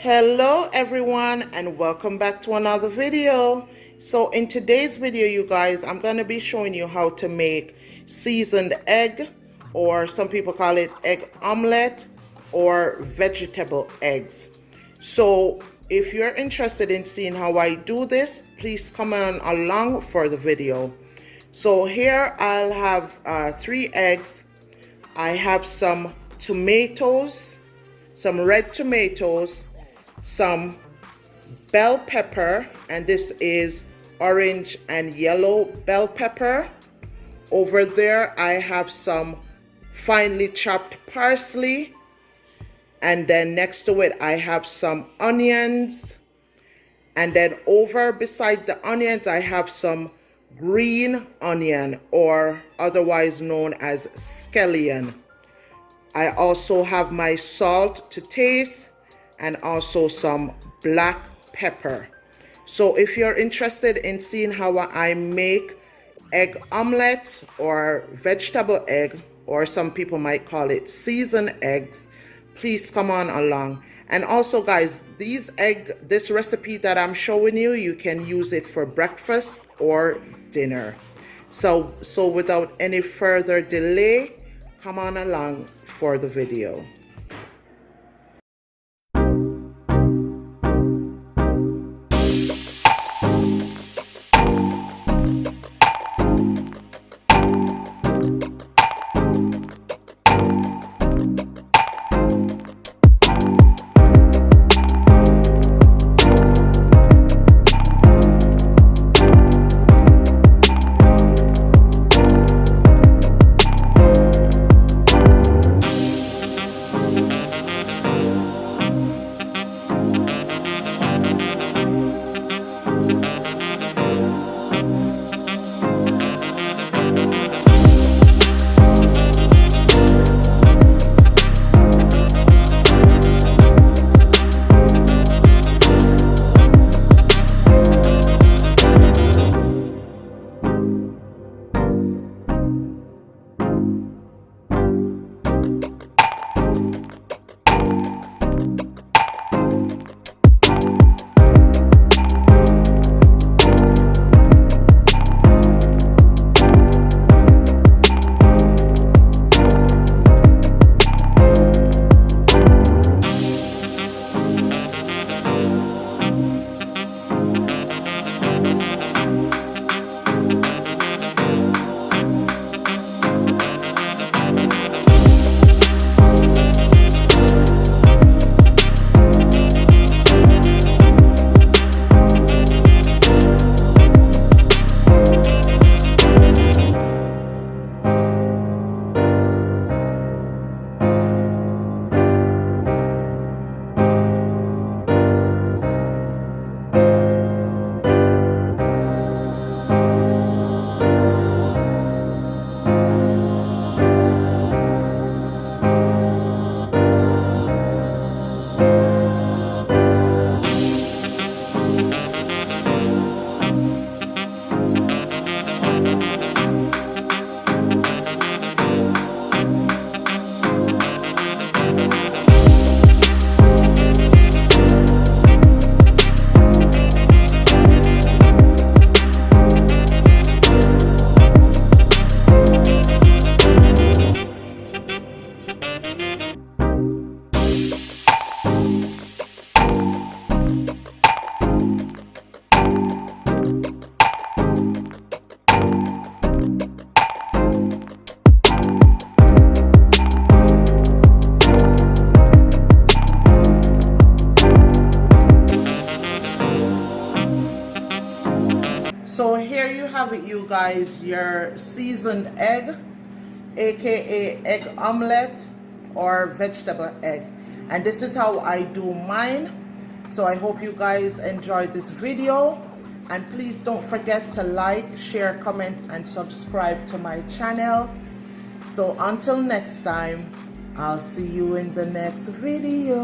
Hello everyone and welcome back to another video. So in today's video, you guys, I'm going to be showing you how to make seasoned egg, or some people call it egg omelette or vegetable eggs. So if you're interested in seeing how I do this, please come on along for the video. So here I'll have 3 eggs. I have some tomatoes, some red tomatoes, some bell pepper, and this is orange and yellow bell pepper. Over there I have some finely chopped parsley, and then next to it I have some onions, and then over beside the onions I have some green onion, or otherwise known as scallion. I also have my salt to taste and also some black pepper. So if you're interested in seeing how I make egg omelette or vegetable egg, or some people might call it seasoned eggs, please come on along. And also guys, this recipe that I'm showing you, you can use it for breakfast or dinner. So without any further delay, come on along for the video. So here you have it, you guys, your seasoned egg, aka egg omelette or vegetable egg. And this is how I do mine. So I hope you guys enjoyed this video, and please don't forget to like, share, comment, and subscribe to my channel. So until next time, I'll see you in the next video.